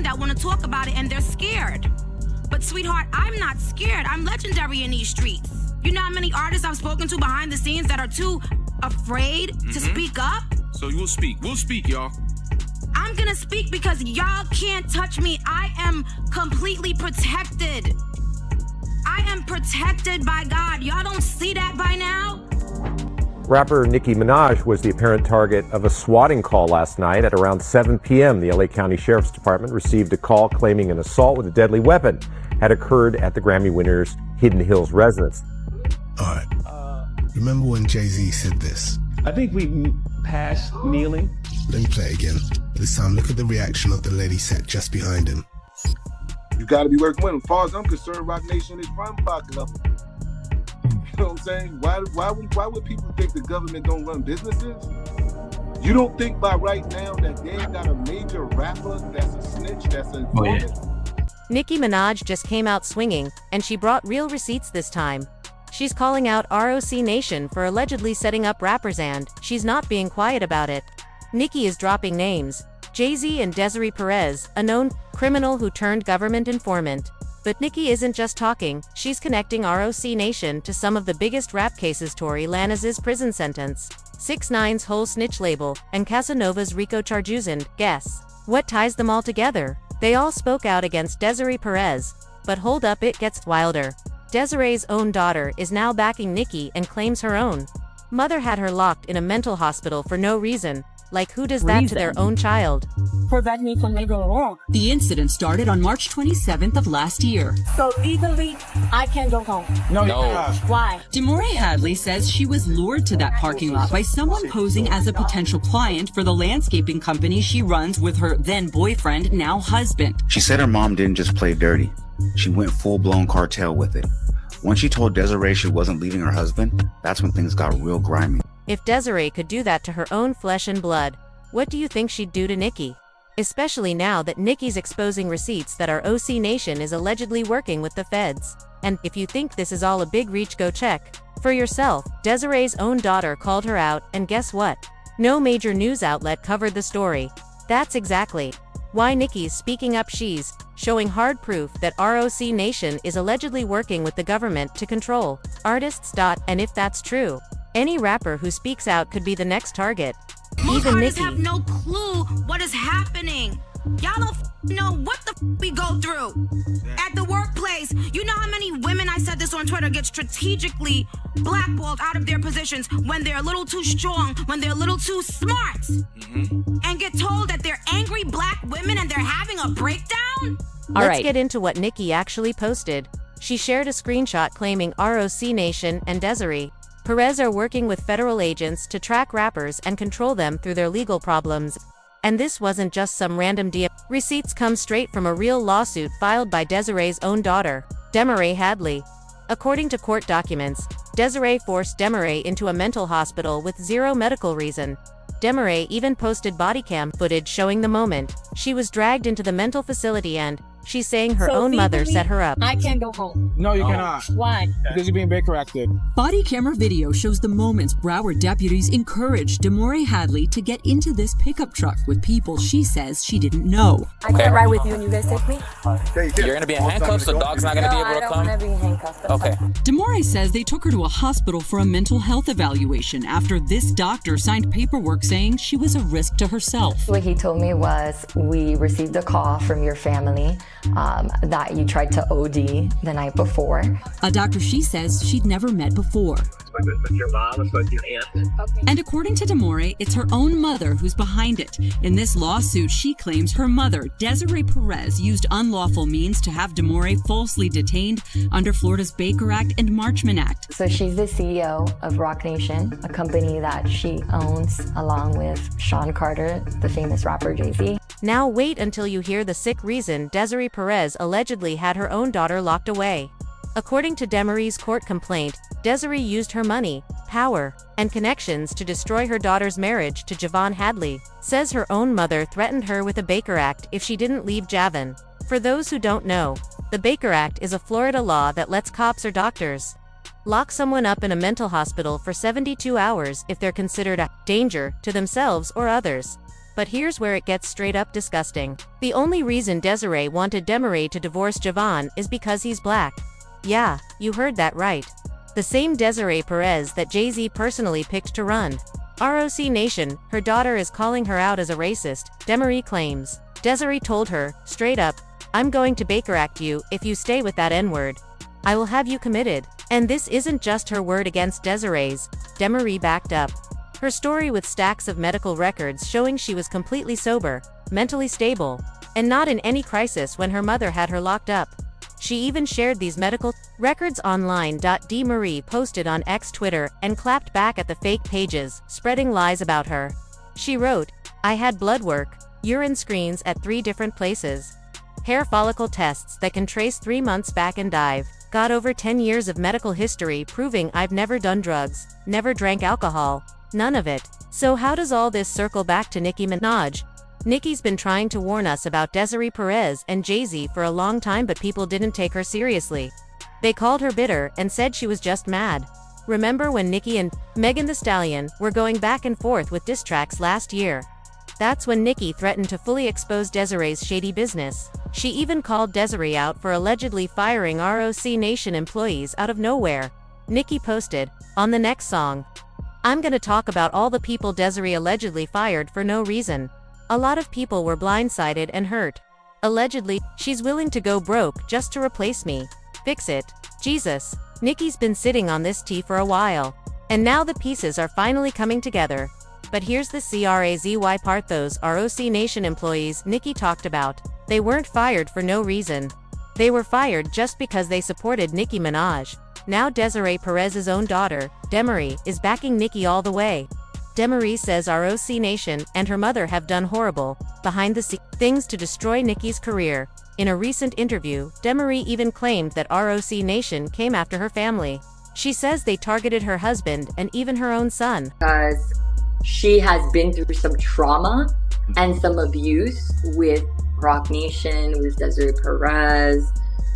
that want to talk about it and they're scared. But sweetheart, I'm not scared. I'm legendary in these streets. You know how many artists I've spoken to behind the scenes that are too afraid to speak up? So you'll speak. We'll speak, y'all. I'm gonna speak because y'all can't touch me. I am completely protected. I am protected by God. Y'all don't see that by now? Rapper Nicki Minaj was the apparent target of a swatting call last night at around 7 p.m. The LA County Sheriff's Department received a call claiming an assault with a deadly weapon had occurred at the Grammy winner's Hidden Hills residence. All right. Remember when Jay-Z said this? I think we passed kneeling. Let me play it again. This time, look at the reaction of the lady sat just behind him. You got to be working with him. As far as I'm concerned, Roc Nation is prime block level. You know what I'm saying? Why would people think the government don't run businesses? You don't think by right now that they got a major rapper that's a snitch, that's an informant? Nicki Minaj just came out swinging, and she brought real receipts this time. She's calling out Roc Nation for allegedly setting up rappers and she's not being quiet about it. Nicki is dropping names. Jay-Z and Desiree Perez, a known criminal who turned government informant. But Nicki isn't just talking, she's connecting Roc Nation to some of the biggest rap cases: Tory Lanez's prison sentence, 6ix9ine's whole snitch label, and Casanova's RICO charges. And guess what ties them all together? They all spoke out against Desiree Perez. But hold up, it gets wilder. Desiree's own daughter is now backing Nicki and claims her own mother had her locked in a mental hospital for no reason. Like, who does that to their own child? Prevent me from making wrong. The incident started on March 27th of last year. So legally, I can't go home. No. Why? Demore Hadley says she was lured to that parking lot by someone posing as a potential client for the landscaping company she runs with her then boyfriend, now husband. She said her mom didn't just play dirty. She went full-blown cartel with it. When she told Desiree she wasn't leaving her husband, that's when things got real grimy. If Desiree could do that to her own flesh and blood, what do you think she'd do to Nicki? Especially now that Nicki's exposing receipts that Roc Nation is allegedly working with the feds. And if you think this is all a big reach, go check for yourself. Desiree's own daughter called her out, and guess what? No major news outlet covered the story. That's exactly why Nicki's speaking up. She's showing hard proof that Roc Nation is allegedly working with the government to control artists. And if that's true, any rapper who speaks out could be the next target. Most Even artists Nicki have no clue what is happening. Y'all don't know what the we go through at the workplace. You know how many women, I said this on Twitter, get strategically blackballed out of their positions when they're a little too strong, when they're a little too smart, and get told that they're angry black women and they're having a breakdown? Let's get into what Nicki actually posted. She shared a screenshot claiming Roc Nation and Desiree Perez are working with federal agents to track rappers and control them through their legal problems. And this wasn't just some random DM. Receipts come straight from a real lawsuit filed by Desiree's own daughter, Demore Hadley. According to court documents, Desiree forced Demore into a mental hospital with zero medical reason. Demore even posted bodycam footage showing the moment she was dragged into the mental facility, and she's saying her own mother set her up. I can't go home. No, you cannot. Why? Because you're being Baker acted. Body camera video shows the moments Broward deputies encouraged Demore Hadley to get into this pickup truck with people she says she didn't know. I can't ride with you and you guys take me? You're going to be in handcuffs, so dog's not going to be able to come? No, I don't want to be in handcuffs. Okay. Demore says they took her to a hospital for a mental health evaluation after this doctor signed paperwork saying she was a risk to herself. What he told me was, we received a call from your family that you tried to OD the night before. A doctor she says she'd never met before. With your mom, it's with your aunt. Okay. And according to Demore, it's her own mother who's behind it. In this lawsuit, she claims her mother, Desiree Perez, used unlawful means to have Demore falsely detained under Florida's Baker Act and Marchman Act. So she's the CEO of Roc Nation, a company that she owns along with Sean Carter, the famous rapper Jay-Z. Now wait until you hear the sick reason Desiree Perez allegedly had her own daughter locked away. According to Demore's court complaint, Desiree used her money, power, and connections to destroy her daughter's marriage to Javon Hadley. Says her own mother threatened her with a Baker Act if she didn't leave Javon. For those who don't know, the Baker Act is a Florida law that lets cops or doctors lock someone up in a mental hospital for 72 hours if they're considered a danger to themselves or others. But here's where it gets straight up disgusting. The only reason Desiree wanted Desiree to divorce Javon is because he's black. Yeah, you heard that right. The same Desiree Perez that Jay-Z personally picked to run. ROC Nation, her daughter is calling her out as a racist, Desiree claims. Desiree told her, straight up, I'm going to Baker Act you if you stay with that N-word. I will have you committed. And this isn't just her word against Desiree's, Desiree backed up. Her story with stacks of medical records showing she was completely sober, mentally stable, and not in any crisis when her mother had her locked up. She even shared these medical records online. Desiree posted on X Twitter and clapped back at the fake pages, spreading lies about her. She wrote, I had blood work, urine screens at 3 different places, hair follicle tests that can trace 3 months back and dive, got over 10 years of medical history proving I've never done drugs, never drank alcohol, none of it. So how does all this circle back to Nicki Minaj? Nicki's been trying to warn us about Desiree Perez and Jay-Z for a long time, but people didn't take her seriously. They called her bitter and said she was just mad. Remember when Nicki and Megan Thee Stallion were going back and forth with diss tracks last year? That's when Nicki threatened to fully expose Desiree's shady business. She even called Desiree out for allegedly firing ROC Nation employees out of nowhere. Nicki posted, on the next song, I'm gonna talk about all the people Desiree allegedly fired for no reason. A lot of people were blindsided and hurt. Allegedly, she's willing to go broke just to replace me. Fix it. Jesus. Nicki's been sitting on this tea for a while. And now the pieces are finally coming together. But here's the crazy part: those ROC Nation employees Nicki talked about, they weren't fired for no reason. They were fired just because they supported Nicki Minaj. Now Desiree Perez's own daughter, Desiree, is backing Nicki all the way. Desiree says ROC Nation and her mother have done horrible, behind-the-scenes things to destroy Nicki's career. In a recent interview, Desiree even claimed that ROC Nation came after her family. She says they targeted her husband and even her own son. Because she has been through some trauma and some abuse with Roc Nation, with Desiree Perez,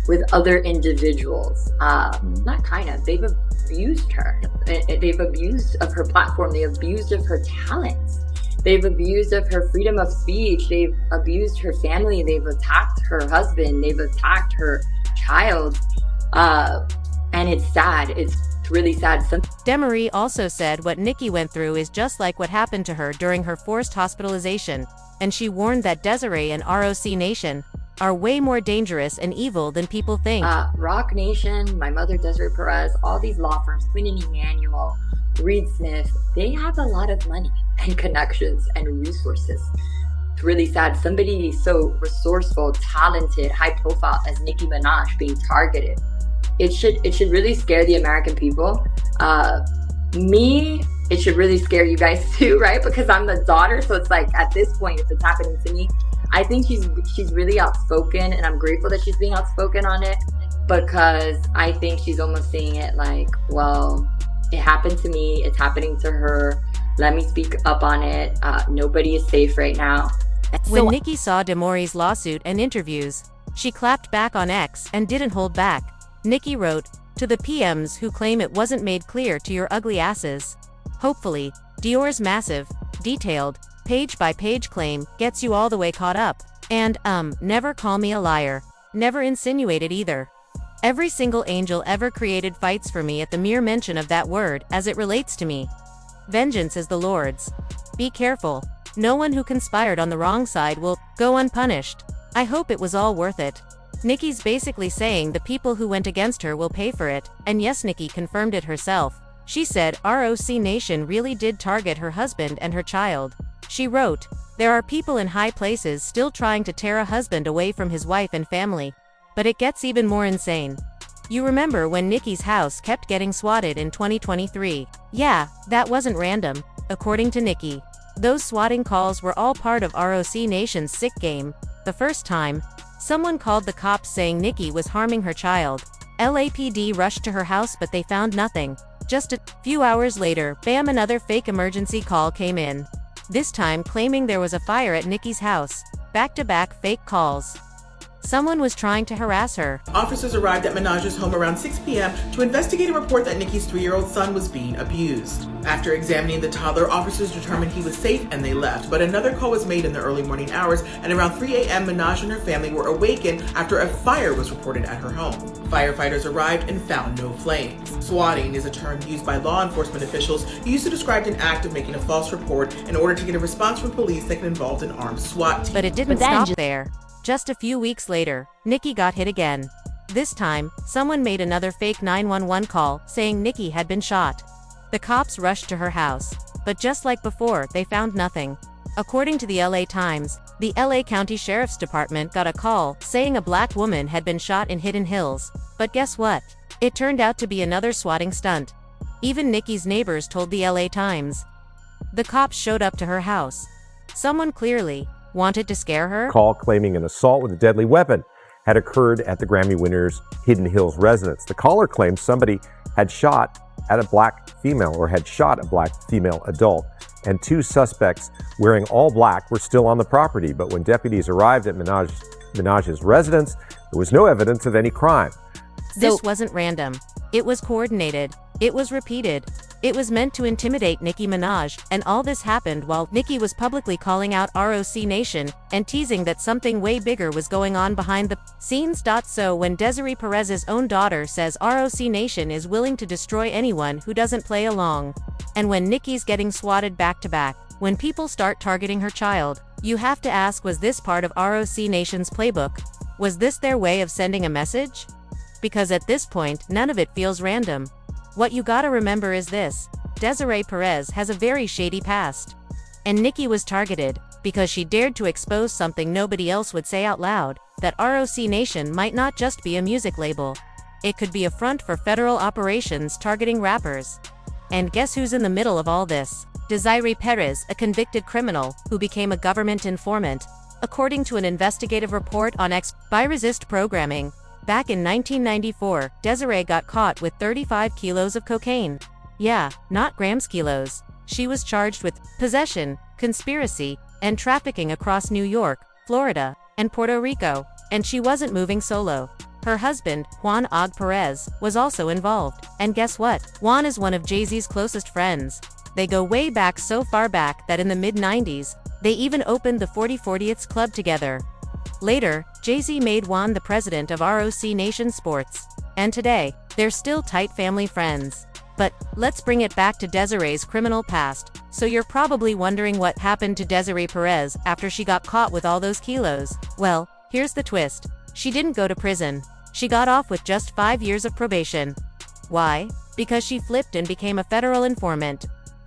with other individuals. They've abused her. They've abused of her platform. They abused of her talents. They've abused of her freedom of speech. They've abused her family. They've attacked her husband. They've attacked her child. And it's sad. It's really sad. Desiree also said what Nicki went through is just like what happened to her during her forced hospitalization, and she warned that Desiree and ROC Nation are way more dangerous and evil than people think. Roc Nation, my mother Desiree Perez, all these law firms, Quinn and Emanuel, Reed Smith, they have a lot of money and connections and resources. It's really sad. Somebody so resourceful, talented, high profile as Nicki Minaj being targeted. It should really scare the American people. It should really scare you guys too, right? Because I'm the daughter, so it's like at this point, if it's happening to me, I think she's really outspoken, and I'm grateful that she's being outspoken on it, because I think she's almost saying it like, well, it happened to me, it's happening to her, let me speak up on it. Nobody is safe right now. When Nicki saw Demore's lawsuit and interviews, she clapped back on X and didn't hold back. Nicki wrote, to the PMs who claim it wasn't made clear to your ugly asses. Hopefully, Dior's massive, detailed, page-by-page claim gets you all the way caught up. And, never call me a liar. Never insinuated either. Every single angel ever created fights for me at the mere mention of that word as it relates to me. Vengeance is the Lord's. Be careful. No one who conspired on the wrong side will go unpunished. I hope it was all worth it. Nicki's basically saying the people who went against her will pay for it, and yes, Nicki confirmed it herself. She said ROC Nation really did target her husband and her child. She wrote, there are people in high places still trying to tear a husband away from his wife and family. But it gets even more insane. You remember when Nicki's house kept getting swatted in 2023? Yeah, that wasn't random, according to Nicki. Those swatting calls were all part of ROC Nation's sick game. The first time, someone called the cops saying Nicki was harming her child. LAPD rushed to her house, but they found nothing. Just a few hours later, bam, another fake emergency call came in. This time claiming there was a fire at Nicki's house. Back-to-back fake calls. Someone was trying to harass her. Officers arrived at Minaj's home around 6 p.m. to investigate a report that Nicki's 3-year-old son was being abused. After examining the toddler, officers determined he was safe and they left, but another call was made in the early morning hours, and around 3 a.m. Minaj and her family were awakened after a fire was reported at her home. Firefighters arrived and found no flames. Swatting is a term used by law enforcement officials used to describe an act of making a false report in order to get a response from police that can involve an armed SWAT team. But it didn't stop there. Just a few weeks later, Nicki got hit again. This time, someone made another fake 911 call saying Nicki had been shot. The cops rushed to her house, but just like before, they found nothing. According to the LA Times, the LA County Sheriff's Department got a call saying a black woman had been shot in Hidden Hills. But guess what? It turned out to be another swatting stunt. Even Nicki's neighbors told the LA Times. The cops showed up to her house. Someone clearly wanted to scare her. Call claiming an assault with a deadly weapon had occurred at the Grammy winner's Hidden Hills residence. The caller claimed somebody had shot at a black female or had shot a black female adult, and 2 suspects wearing all black were still on the property. But when deputies arrived at Minaj's residence, there was no evidence of any crime. This wasn't random. It was coordinated. It was repeated. It was meant to intimidate Nicki Minaj, and all this happened while Nicki was publicly calling out Roc Nation and teasing that something way bigger was going on behind the scenes. So when Desiree Perez's own daughter says Roc Nation is willing to destroy anyone who doesn't play along, and when Nicki's getting swatted back to back, when people start targeting her child, you have to ask, was this part of Roc Nation's playbook? Was this their way of sending a message? Because at this point, none of it feels random. What you gotta remember is this: Desiree Perez has a very shady past. And Nicki was targeted because she dared to expose something nobody else would say out loud, that Roc Nation might not just be a music label. It could be a front for federal operations targeting rappers. And guess who's in the middle of all this? Desiree Perez, a convicted criminal who became a government informant. According to an investigative report on by Resist Programming, back in 1994, Desiree got caught with 35 kilos of cocaine. Yeah, not grams, kilos. She was charged with possession, conspiracy, and trafficking across New York, Florida, and Puerto Rico. And she wasn't moving solo. Her husband, Juan Perez, was also involved. And guess what? Juan is one of Jay-Z's closest friends. They go way back, so far back that in the mid-90s, they even opened the 40/40ths Club together. Later, Jay-Z made Juan the president of Roc Nation Sports. And today, they're still tight family friends. But let's bring it back to Desiree's criminal past. So you're probably wondering what happened to Desiree Perez after she got caught with all those kilos. Well, here's the twist. She didn't go to prison. She got off with just 5 years of probation. Why? Because she flipped and became a federal informant.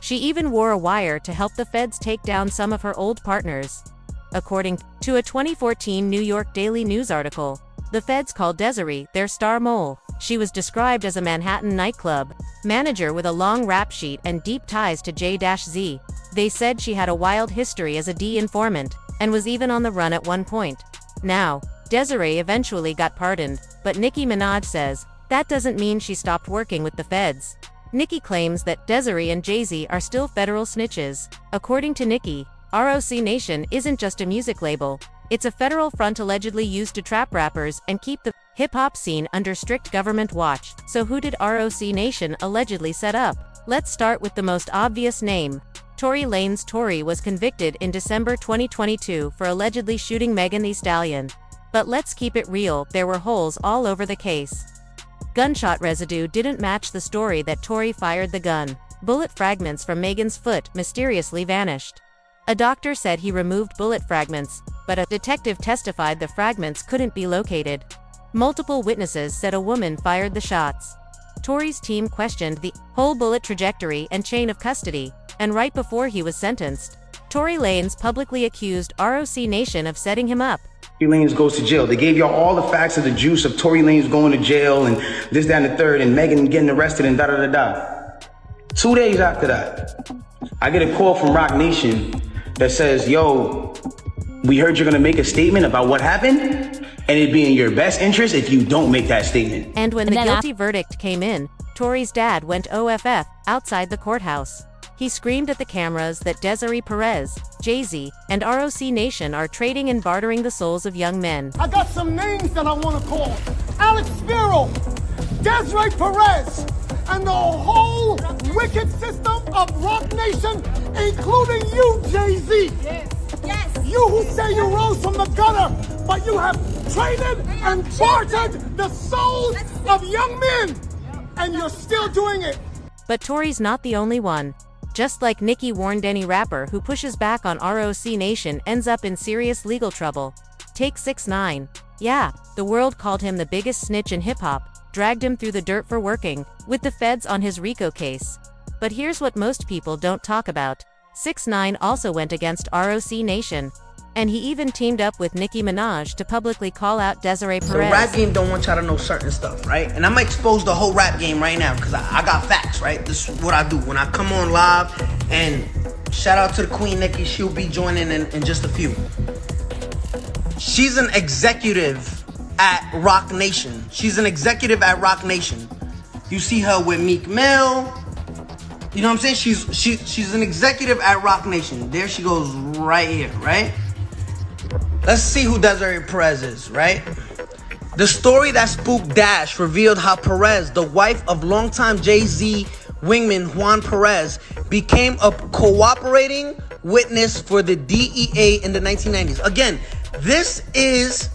She even wore a wire to help the feds take down some of her old partners. According to a 2014 New York Daily News article, the feds called Desiree their star mole. She was described as a Manhattan nightclub manager with a long rap sheet and deep ties to J-Z. They said she had a wild history as a D informant, and was even on the run at one point. Now, Desiree eventually got pardoned, but Nicki Minaj says that doesn't mean she stopped working with the feds. Nicki claims that Desiree and Jay-Z are still federal snitches. According to Nicki, Roc Nation isn't just a music label. It's a federal front allegedly used to trap rappers and keep the hip-hop scene under strict government watch. So who did Roc Nation allegedly set up? Let's start with the most obvious name. Tory Lanez. Tory was convicted in December 2022 for allegedly shooting Megan Thee Stallion. But let's keep it real, there were holes all over the case. Gunshot residue didn't match the story that Tory fired the gun. Bullet fragments from Megan's foot mysteriously vanished. A doctor said he removed bullet fragments, but a detective testified the fragments couldn't be located. Multiple witnesses said a woman fired the shots. Tory's team questioned the whole bullet trajectory and chain of custody, and right before he was sentenced, Tory Lanez publicly accused Roc Nation of setting him up. Tory Lanez goes to jail. They gave y'all all the facts of the juice of Tory Lanez going to jail and this, that, and the third, and Megan getting arrested and da-da-da-da. 2 days after that, I get a call from Roc Nation that says, yo, we heard you're gonna make a statement about what happened, and it'd be in your best interest if you don't make that statement. And when the guilty verdict came in, Tory's dad went OFF outside the courthouse. He screamed at the cameras that Desiree Perez, Jay-Z, and ROC Nation are trading and bartering the souls of young men. I got some names that I want to call. Alex Spiro, Desiree Perez, and the whole wicked system of Roc Nation, including you, Jay-Z. Yes. Yes. You who say you rose from the gutter, but you have traded and bartered the souls of young men, and you're still doing it. But Tory's not the only one. Just like Nicki warned any rapper who pushes back on ROC Nation ends up in serious legal trouble. Take 6ix9ine. Yeah, the world called him the biggest snitch in hip-hop, dragged him through the dirt for working with the feds on his RICO case. But here's what most people don't talk about. 6ix9ine also went against ROC Nation. And he even teamed up with Nicki Minaj to publicly call out Desiree Perez. The rap game don't want y'all to know certain stuff, right? And I'm gonna expose the whole rap game right now because I got facts, right? This is what I do when I come on live. And shout out to the Queen Nicki, she'll be joining in just a few. She's an executive at Roc Nation. She's an executive at Roc Nation. You see her with Meek Mill. You know what I'm saying? She's an executive at Roc Nation. There she goes right here, right? Let's see who Desiree Perez is, right? The story that spooked Dash revealed how Perez, the wife of longtime Jay-Z wingman Juan Perez, became a cooperating witness for the DEA in the 1990s. Again, this is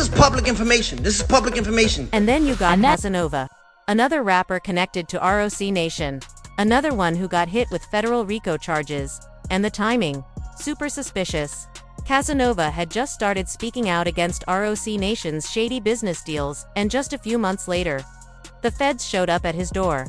public information. This is public information. And then you got Casanova, another rapper connected to ROC Nation. Another one who got hit with federal RICO charges. And the timing, super suspicious. Casanova had just started speaking out against ROC Nation's shady business deals, and just a few months later, the feds showed up at his door.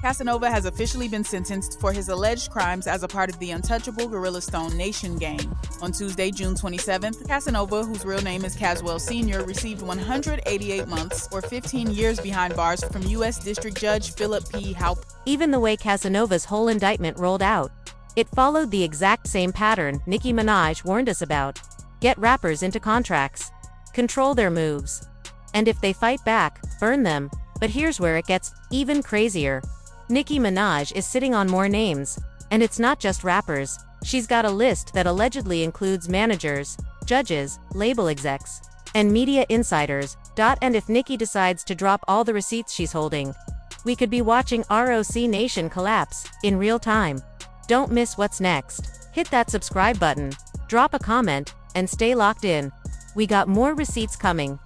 Casanova has officially been sentenced for his alleged crimes as a part of the untouchable Gorilla Stone Nation gang. On Tuesday, June 27th, Casanova, whose real name is Caswell Sr., received 188 months or 15 years behind bars from U.S. District Judge Philip P. Halp. Even the way Casanova's whole indictment rolled out, it followed the exact same pattern Nicki Minaj warned us about. Get rappers into contracts. Control their moves. And if they fight back, burn them. But here's where it gets even crazier. Nicki Minaj is sitting on more names. And it's not just rappers. She's got a list that allegedly includes managers, judges, label execs, and media insiders. And if Nicki decides to drop all the receipts she's holding, we could be watching ROC Nation collapse in real time. Don't miss what's next. Hit that subscribe button, drop a comment, and stay locked in. We got more receipts coming.